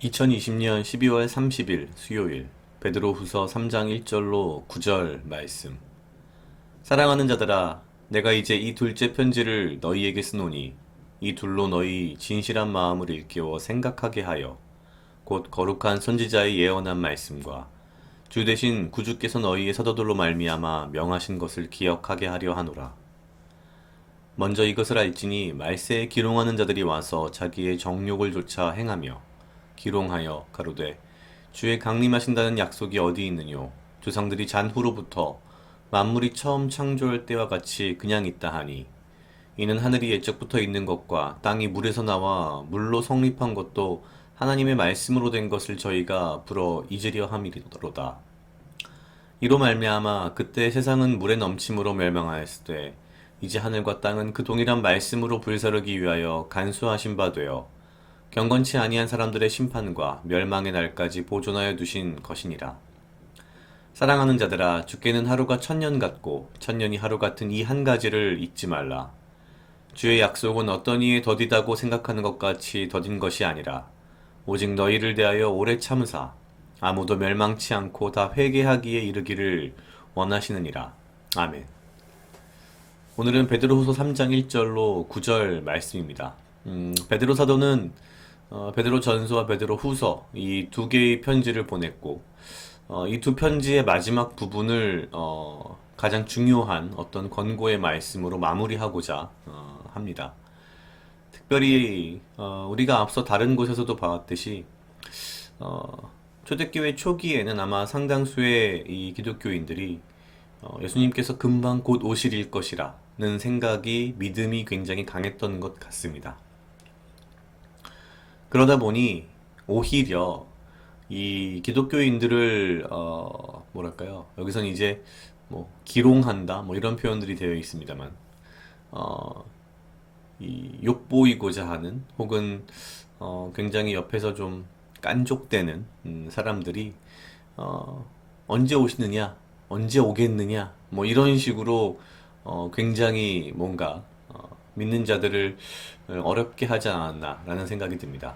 2020년 12월 30일 수요일 베드로후서 3장 1절로 9절 말씀. 사랑하는 자들아, 내가 이제 이 둘째 편지를 너희에게 쓰노니 이 둘로 너희 진실한 마음을 일깨워 생각하게 하여 곧 거룩한 선지자의 예언한 말씀과 주 대신 구주께서 너희의 사도들로 말미암아 명하신 것을 기억하게 하려 하노라. 먼저 이것을 알지니 말세에 기롱하는 자들이 와서 자기의 정욕을 조차 행하며 기롱하여 가로되 주의 강림하신다는 약속이 어디 있느뇨. 조상들이 잔후로부터 만물이 처음 창조할 때와 같이 그냥 있다 하니 이는 하늘이 예적부터 있는 것과 땅이 물에서 나와 물로 성립한 것도 하나님의 말씀으로 된 것을 저희가 불어 잊으려 함이로다. 이로 말미암아 그때 세상은 물의 넘침으로 멸망하였으되 이제 하늘과 땅은 그 동일한 말씀으로 불사르기 위하여 간수하신 바 되어 경건치 아니한 사람들의 심판과 멸망의 날까지 보존하여 두신 것이니라. 사랑하는 자들아, 주께는 하루가 천년 같고 천년이 하루 같은 이 한 가지를 잊지 말라. 주의 약속은 어떤 이에 더디다고 생각하는 것 같이 더딘 것이 아니라 오직 너희를 대하여 오래 참으사 아무도 멸망치 않고 다 회개하기에 이르기를 원하시느니라. 아멘. 오늘은 베드로후서 3장 1절로 9절 말씀입니다. 베드로 사도는 베드로 전서와 베드로 후서 이 두 개의 편지를 보냈고 이 두 편지의 마지막 부분을 가장 중요한 어떤 권고의 말씀으로 마무리하고자 합니다. 특별히 우리가 앞서 다른 곳에서도 봤듯이 초대교회 초기에는 아마 상당수의 이 기독교인들이 예수님께서 금방 곧 오실일 것이라는 생각이 믿음이 굉장히 강했던 것 같습니다. 그러다 보니 오히려 이 기독교인들을 뭐랄까요, 여기선 이제 뭐 기롱한다 뭐 이런 표현들이 되어 있습니다만 이 욕보이고자 하는 혹은 굉장히 옆에서 좀 깐족되는 사람들이 언제 오시느냐, 언제 오겠느냐 뭐 이런 식으로 굉장히 뭔가 믿는 자들을 어렵게 하지 않았나라는 생각이 듭니다.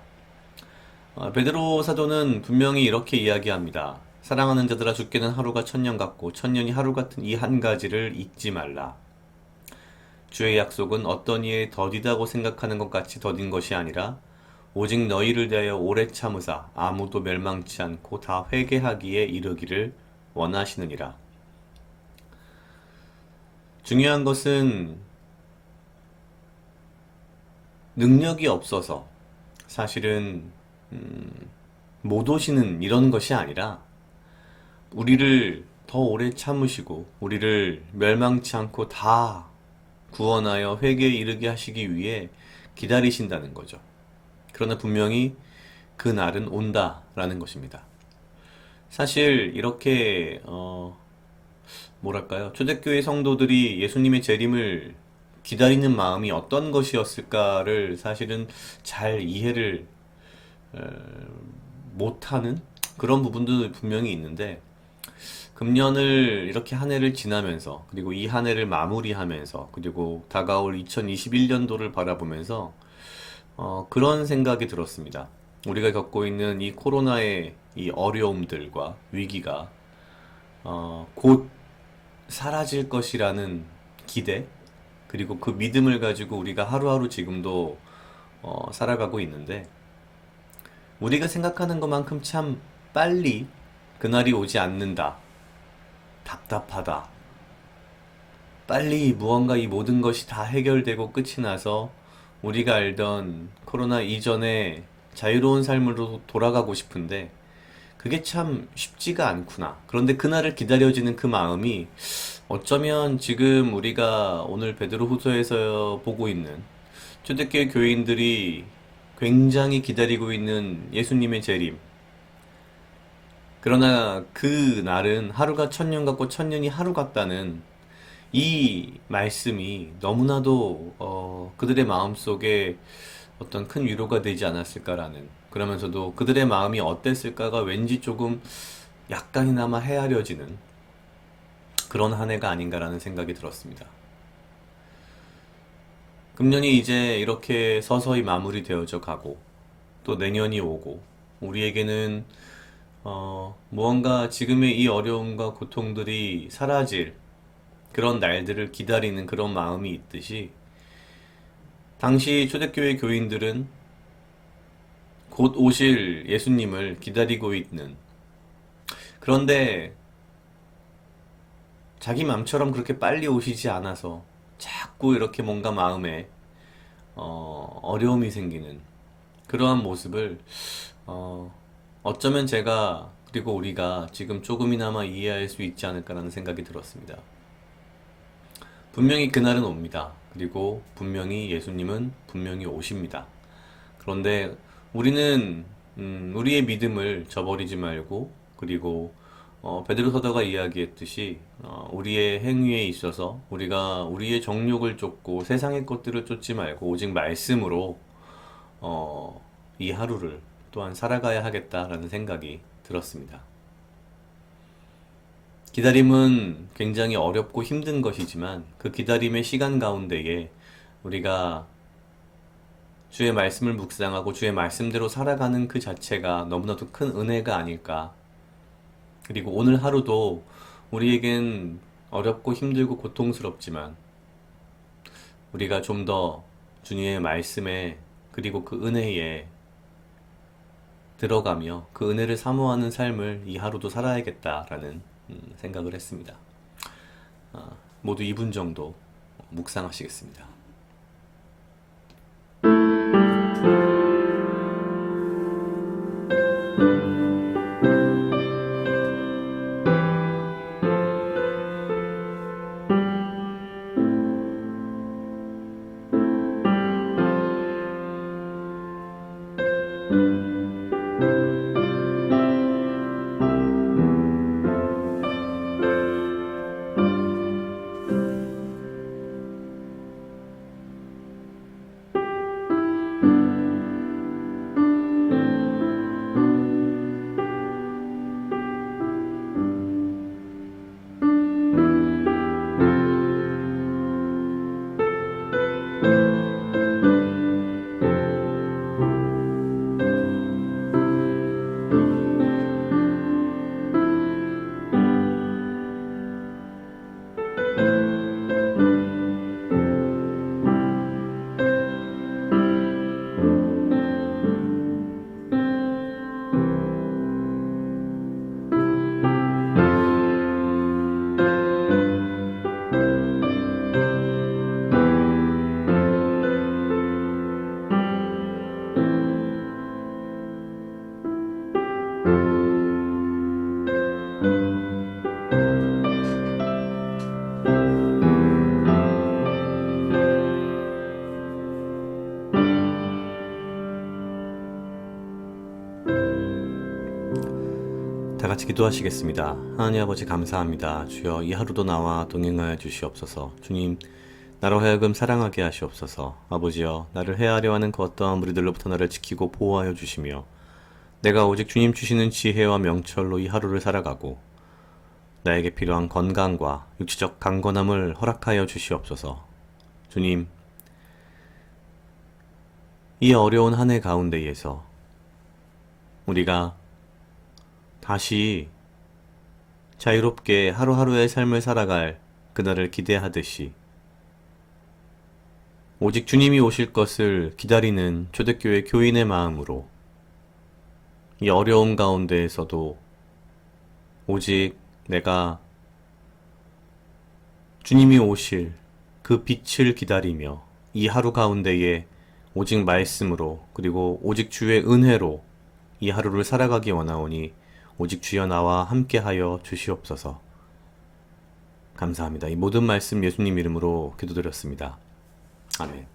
베드로 사도는 분명히 이렇게 이야기합니다. 사랑하는 자들아, 주께는 하루가 천년 같고 천년이 하루 같은 이 한 가지를 잊지 말라. 주의 약속은 어떤 이에 더디다고 생각하는 것 같이 더딘 것이 아니라 오직 너희를 대하여 오래 참으사 아무도 멸망치 않고 다 회개하기에 이르기를 원하시느니라. 중요한 것은 능력이 없어서 사실은 못 오시는 이런 것이 아니라 우리를 더 오래 참으시고 우리를 멸망치 않고 다 구원하여 회개에 이르게 하시기 위해 기다리신다는 거죠. 그러나 분명히 그 날은 온다라는 것입니다. 사실 이렇게 뭐랄까요, 초대교회 성도들이 예수님의 재림을 기다리는 마음이 어떤 것이었을까를 사실은 잘 이해를 못하는 그런 부분도 분명히 있는데, 금년을 이렇게 한 해를 지나면서 그리고 이 한 해를 마무리하면서 그리고 다가올 2021년도를 바라보면서 그런 생각이 들었습니다. 우리가 겪고 있는 이 코로나의 이 어려움들과 위기가 곧 사라질 것이라는 기대, 그리고 그 믿음을 가지고 우리가 하루하루 지금도 살아가고 있는데, 우리가 생각하는 것만큼 참 빨리 그날이 오지 않는다. 답답하다. 빨리 무언가 이 모든 것이 다 해결되고 끝이 나서 우리가 알던 코로나 이전의 자유로운 삶으로 돌아가고 싶은데 그게 참 쉽지가 않구나. 그런데 그날을 기다려지는 그 마음이 어쩌면 지금 우리가 오늘 베드로후서에서 보고 있는 초대교회 교인들이 굉장히 기다리고 있는 예수님의 재림. 그러나 그 날은 하루가 천년 같고 천년이 하루 같다는 이 말씀이 너무나도 그들의 마음속에 어떤 큰 위로가 되지 않았을까라는, 그러면서도 그들의 마음이 어땠을까가 왠지 조금 약간이나마 헤아려지는 그런 한 해가 아닌가라는 생각이 들었습니다. 금년이 이제 이렇게 서서히 마무리되어져 가고 또 내년이 오고 우리에게는 무언가 지금의 이 어려움과 고통들이 사라질 그런 날들을 기다리는 그런 마음이 있듯이 당시 초대교회 교인들은 곧 오실 예수님을 기다리고 있는, 그런데 자기 맘처럼 그렇게 빨리 오시지 않아서 자꾸 이렇게 뭔가 마음에 어려움이 생기는 그러한 모습을 어쩌면 제가 그리고 우리가 지금 조금이나마 이해할 수 있지 않을까라는 생각이 들었습니다. 분명히 그날은 옵니다. 그리고 분명히 예수님은 분명히 오십니다. 그런데 우리는 우리의 믿음을 저버리지 말고, 그리고 베드로 사도가 이야기했듯이 우리의 행위에 있어서 우리가 우리의 정욕을 쫓고 세상의 것들을 쫓지 말고 오직 말씀으로 이 하루를 또한 살아가야 하겠다라는 생각이 들었습니다. 기다림은 굉장히 어렵고 힘든 것이지만 그 기다림의 시간 가운데에 우리가 주의 말씀을 묵상하고 주의 말씀대로 살아가는 그 자체가 너무나도 큰 은혜가 아닐까. 그리고 오늘 하루도 우리에겐 어렵고 힘들고 고통스럽지만 우리가 좀 더 주님의 말씀에 그리고 그 은혜에 들어가며 그 은혜를 사모하는 삶을 이 하루도 살아야겠다라는 생각을 했습니다. 모두 2분 정도 묵상하시겠습니다. 다 같이 기도하시겠습니다. 하나님 아버지 감사합니다. 주여 이 하루도 나와 동행하여 주시옵소서. 주님, 나로 하여금 사랑하게 하시옵소서. 아버지여, 나를 해하려 하는 그 어떠한 무리들로부터 나를 지키고 보호하여 주시며 내가 오직 주님 주시는 지혜와 명철로 이 하루를 살아가고 나에게 필요한 건강과 육체적 강건함을 허락하여 주시옵소서. 주님, 이 어려운 한 해 가운데에서 우리가 다시 자유롭게 하루하루의 삶을 살아갈 그날을 기대하듯이 오직 주님이 오실 것을 기다리는 초대교회 교인의 마음으로 이 어려움 가운데에서도 오직 내가 주님이 오실 그 빛을 기다리며 이 하루 가운데에 오직 말씀으로 그리고 오직 주의 은혜로 이 하루를 살아가기 원하오니 오직 주여 나와 함께하여 주시옵소서. 감사합니다. 이 모든 말씀 예수님 이름으로 기도드렸습니다. 아멘.